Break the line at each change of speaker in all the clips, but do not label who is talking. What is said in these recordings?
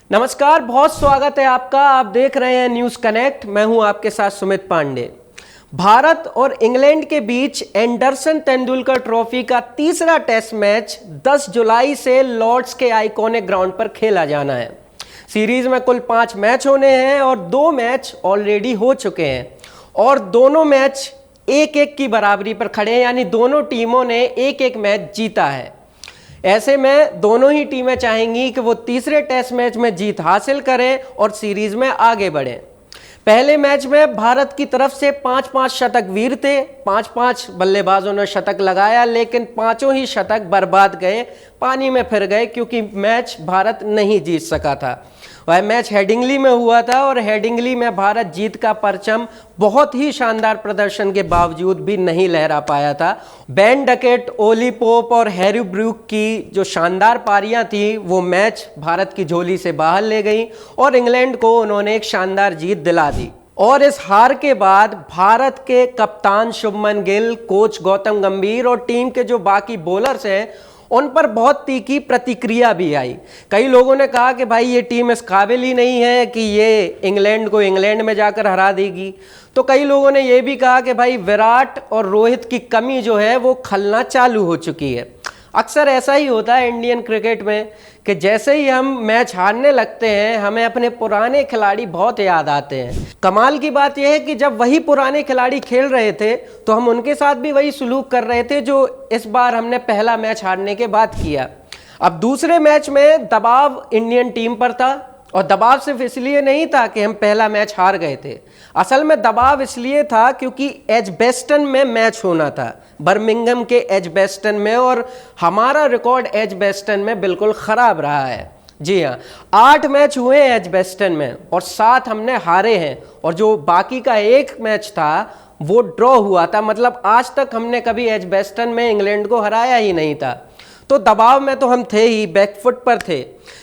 नमस्कार, बहुत स्वागत है आपका। आप देख रहे हैं न्यूज़ कनेक्ट। मैं हूं आपके साथ सुमित पांडे। भारत और इंग्लैंड के बीच एंडरसन तेंदुलकर ट्रॉफी का तीसरा टेस्ट मैच 10 जुलाई से लॉर्ड्स के आइकॉनिक ग्राउंड पर खेला जाना है। सीरीज में कुल 5 मैच होने हैं और 2 मैच ऑलरेडी हो चुके हैं और दोनों मैच 1-1 की बराबरी पर खड़े हैं, यानी दोनों टीमों ने 1-1 मैच जीता है। ऐसे में दोनों ही टीमें चाहेंगी कि वो तीसरे टेस्ट मैच में जीत हासिल करें और सीरीज में आगे बढ़ें। पहले मैच में भारत की तरफ से 5-5 शतक वीर थे। 5-5 बल्लेबाजों ने शतक लगाया, लेकिन पांचों ही शतक बर्बाद गए, पानी में फिर गए, क्योंकि मैच भारत नहीं जीत सका था। वह मैच हेडिंगली में हुआ था और हेडिंगली में भारत जीत का परचम बहुत ही शानदार प्रदर्शन के बावजूद भी नहीं लहरा पाया था। बेन डकेट, ओली पोप और हैरी ब्रूक की जो शानदार पारियां थी वो मैच भारत की झोली से बाहर ले गई और इंग्लैंड को उन्होंने एक शानदार जीत दिला दी। और इस हार के बाद भारत के कप्तान शुभमन गिल, कोच गौतम गंभीर और टीम के जो बाकी बॉलर्स हैं उन पर बहुत तीखी प्रतिक्रिया भी आई। कई लोगों ने कहा कि भाई ये टीम इस काबिल ही नहीं है कि ये इंग्लैंड को इंग्लैंड में जाकर हरा देगी। तो कई लोगों ने ये भी कहा कि भाई विराट और रोहित की कमी जो है वो खलना चालू हो चुकी है। अक्सर ऐसा ही होता है इंडियन क्रिकेट में कि जैसे ही हम मैच हारने लगते हैं हमें अपने पुराने खिलाड़ी बहुत याद आते हैं। कमाल की बात यह है कि जब वही पुराने खिलाड़ी खेल रहे थे तो हम उनके साथ भी वही सलूक कर रहे थे जो इस बार हमने पहला मैच हारने के बाद किया। अब दूसरे मैच में दबाव इंडियन टीम पर था और दबाव सिर्फ इसलिए नहीं था कि हम पहला मैच हार गए थे। असल में दबाव इसलिए था क्योंकि एजबेस्टन में मैच होना था, बर्मिंघम के एजबेस्टन में, और हमारा रिकॉर्ड एजबेस्टन में बिल्कुल ख़राब रहा है। जी हाँ, 8 मैच हुए हैं एजबेस्टन में और 7 हमने हारे हैं और जो बाकी का एक मैच था वो ड्रॉ हुआ था। मतलब आज तक हमने कभी एजबेस्टन में इंग्लैंड को हराया ही नहीं था। तो दबाव में तो हम थे ही, बैकफुट पर थे,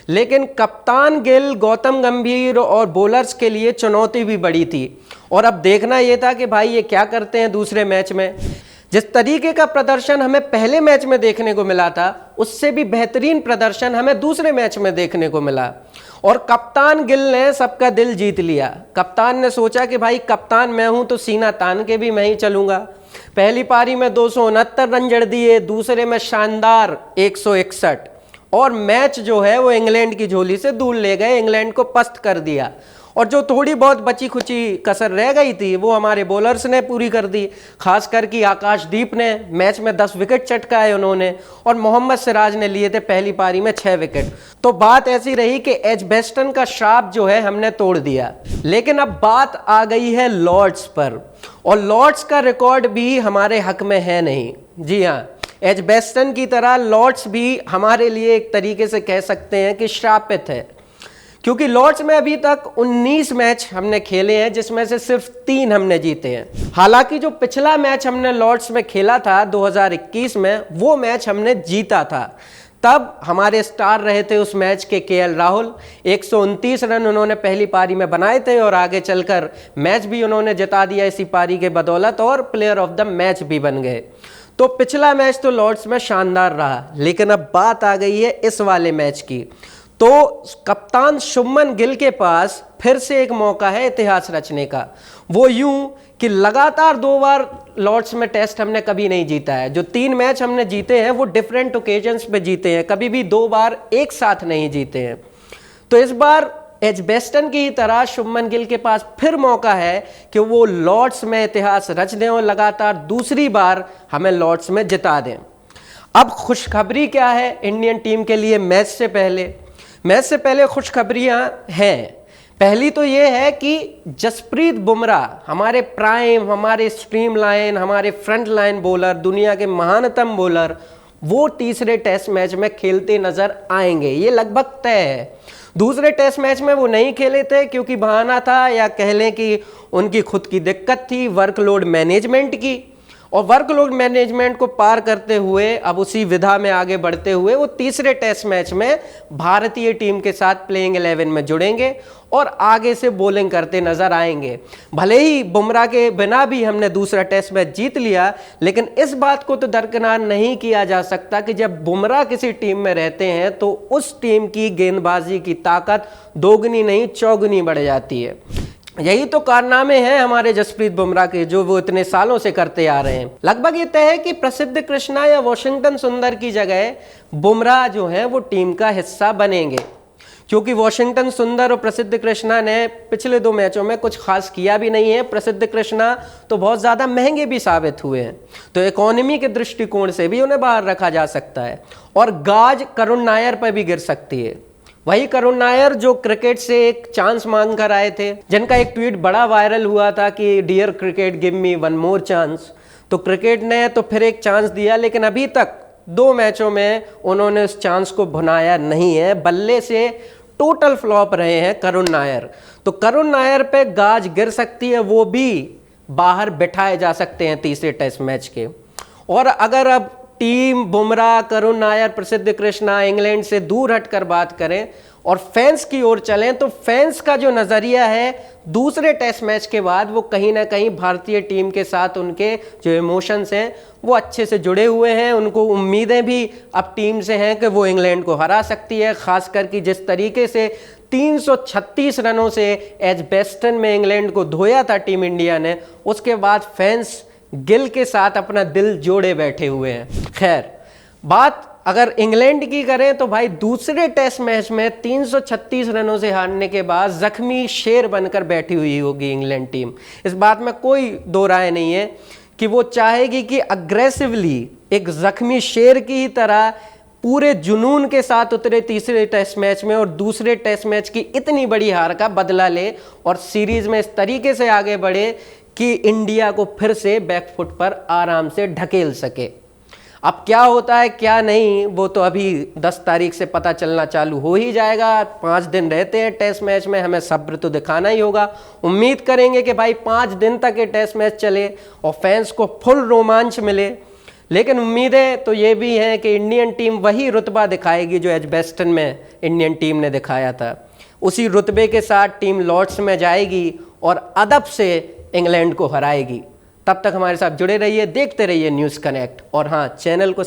लेकिन कप्तान गिल, गौतम गंभीर और बॉलर्स के लिए चुनौती भी बड़ी थी। और अब देखना यह था कि भाई ये क्या करते हैं दूसरे मैच में। जिस तरीके का प्रदर्शन हमें पहले मैच में देखने को मिला था उससे भी बेहतरीन प्रदर्शन हमें दूसरे मैच में देखने को मिला और कप्तान गिल ने सबका दिल जीत लिया। कप्तान ने सोचा कि भाई कप्तान मैं हूं तो सीना तान के भी मैं ही चलूंगा। पहली पारी में 269 रन जड़ दिए, दूसरे में शानदार 161 और मैच जो है वो इंग्लैंड की झोली से दूर ले गए, इंग्लैंड को पस्त कर दिया। और जो थोड़ी बहुत बची खुची कसर रह गई थी वो हमारे बॉलर्स ने पूरी कर दी। खासकर कि आकाशदीप ने मैच में 10 विकेट चटकाए उन्होंने और मोहम्मद सिराज ने लिए थे पहली पारी में 6 विकेट। तो बात ऐसी रही कि एजबेस्टन का श्राप जो है हमने तोड़ दिया। लेकिन अब बात आ गई है लॉर्ड्स पर और लॉर्ड्स का रिकॉर्ड भी हमारे हक में है नहीं। जी हाँ, एजबेस्टन की तरह लॉर्ड्स भी हमारे लिए एक तरीके से कह सकते हैं कि श्रापित है, क्योंकि लॉर्ड्स में अभी तक 19 मैच हमने खेले हैं जिसमें से सिर्फ 3 हमने जीते हैं। हालांकि जो पिछला मैच हमने लॉर्ड्स में खेला था 2021 में, वो मैच हमने जीता था। तब हमारे स्टार रहे थे उस मैच के केएल राहुल। 129 रन उन्होंने पहली पारी में बनाए थे और आगे चलकर मैच भी उन्होंने जिता दिया इसी पारी के बदौलत और प्लेयर ऑफ द मैच भी बन गए। तो पिछला मैच तो लॉर्ड्स में शानदार रहा, लेकिन अब बात आ गई है इस वाले मैच की। तो कप्तान शुभमन गिल के पास फिर से एक मौका है इतिहास रचने का। वो यूं कि लगातार 2 बार लॉर्ड्स में टेस्ट हमने कभी नहीं जीता है। जो 3 मैच हमने जीते हैं वो डिफरेंट ओकेजन्स पे जीते हैं, कभी भी 2 बार एक साथ नहीं जीते हैं। तो इस बार एजबेस्टन की तरह शुभमन गिल के पास फिर मौका है कि वो लॉर्ड्स में इतिहास रच दें और लगातार दूसरी बार हमें लॉर्ड्स में जिता दें। अब खुशखबरी क्या है इंडियन टीम के लिए मैच से पहले? मैच से पहले खुशखबरियां हैं। पहली तो ये है कि जसप्रीत बुमराह, हमारे प्राइम, हमारे स्ट्रीमलाइन, हमारे फ्रंट लाइन बॉलर, दुनिया के महानतम बॉलर, वो तीसरे टेस्ट मैच में खेलते नजर आएंगे। ये लगभग तय है। दूसरे टेस्ट मैच में वो नहीं खेले थे क्योंकि बहाना था, या कह लें कि उनकी खुद की दिक्कत थी वर्कलोड मैनेजमेंट की, और वर्कलोड मैनेजमेंट को पार करते हुए अब उसी विधा में आगे बढ़ते हुए वो तीसरे टेस्ट मैच में भारतीय टीम के साथ प्लेइंग 11 में जुड़ेंगे और आगे से बॉलिंग करते नजर आएंगे। भले ही बुमराह के बिना भी हमने दूसरा टेस्ट मैच जीत लिया, लेकिन इस बात को तो दरकिनार नहीं किया जा सकता कि जब बुमराह किसी टीम में रहते हैं तो उस टीम की गेंदबाजी की ताकत दोगुनी नहीं चौगुनी बढ़ जाती है। यही तो कारनामे हैं हमारे जसप्रीत बुमराह के, जो वो इतने सालों से करते आ रहे हैं। लगभग ये तय है कि प्रसिद्ध कृष्णा या वॉशिंगटन सुंदर की जगह बुमराह जो है वो टीम का हिस्सा बनेंगे, क्योंकि वॉशिंगटन सुंदर और प्रसिद्ध कृष्णा ने पिछले 2 मैचों में कुछ खास किया भी नहीं है। प्रसिद्ध कृष्णा तो बहुत ज़्यादा महंगे भी साबित हुए हैं, तो इकोनॉमी के दृष्टिकोण से भी उन्हें बाहर रखा जा सकता है। और गाज करुण नायर पर भी गिर सकती है, वही करुण नायर जो क्रिकेट से एक चांस मांग कर आए थे, जिनका एक ट्वीट बड़ा वायरल हुआ था कि dear cricket give me one more chance. तो क्रिकेट ने तो फिर एक चांस दिया, लेकिन अभी तक 2 मैचों में उन्होंने उस चांस को भुनाया नहीं है। बल्ले से टोटल फ्लॉप रहे हैं करुण नायर। तो करुण नायर पे गाज गिर सकती है, वो भी बाहर बिठाए जा सकते हैं तीसरे टेस्ट मैच के। और अगर अब टीम बुमराह, करुण नायर, प्रसिद्ध कृष्णा इंग्लैंड से दूर हटकर बात करें और फैंस की ओर चलें, तो फैंस का जो नज़रिया है दूसरे टेस्ट मैच के बाद वो कहीं ना कहीं भारतीय टीम के साथ उनके जो इमोशंस हैं वो अच्छे से जुड़े हुए हैं। उनको उम्मीदें भी अब टीम से हैं कि वो इंग्लैंड को हरा सकती है, खासकर कि जिस तरीके से 336 रनों से एजबेस्टन में इंग्लैंड को धोया था टीम इंडिया ने, उसके बाद फैंस गिल के साथ अपना दिल जोड़े बैठे हुए हैं। खैर, बात अगर इंग्लैंड की करें तो भाई दूसरे टेस्ट मैच में 336 रनों से हारने के बाद जख्मी शेर बनकर बैठी हुई होगी इंग्लैंड टीम। इस बात में कोई दो राय नहीं है कि वो चाहेगी कि अग्रेसिवली एक जख्मी शेर की तरह पूरे जुनून के साथ उतरे तीसरे टेस्ट मैच में और दूसरे टेस्ट मैच की इतनी बड़ी हार का बदला ले और सीरीज में इस तरीके से आगे बढ़े कि इंडिया को फिर से बैकफुट पर आराम से ढकेल सके। अब क्या होता है क्या नहीं, वो तो अभी 10 तारीख से पता चलना चालू हो ही जाएगा। 5 दिन रहते हैं टेस्ट मैच में, हमें सब्र तो दिखाना ही होगा। उम्मीद करेंगे कि भाई 5 दिन तक ये टेस्ट मैच चले और फैंस को फुल रोमांच मिले। लेकिन उम्मीदें तो ये भी हैं कि इंडियन टीम वही रुतबा दिखाएगी जो एजबेस्टन में इंडियन टीम ने दिखाया था। उसी रुतबे के साथ टीम लॉर्ड्स में जाएगी और अदब से इंग्लैंड को हराएगी। तब तक हमारे साथ जुड़े रहिए, देखते रहिए न्यूज़ कनेक्ट। और हाँ, चैनल को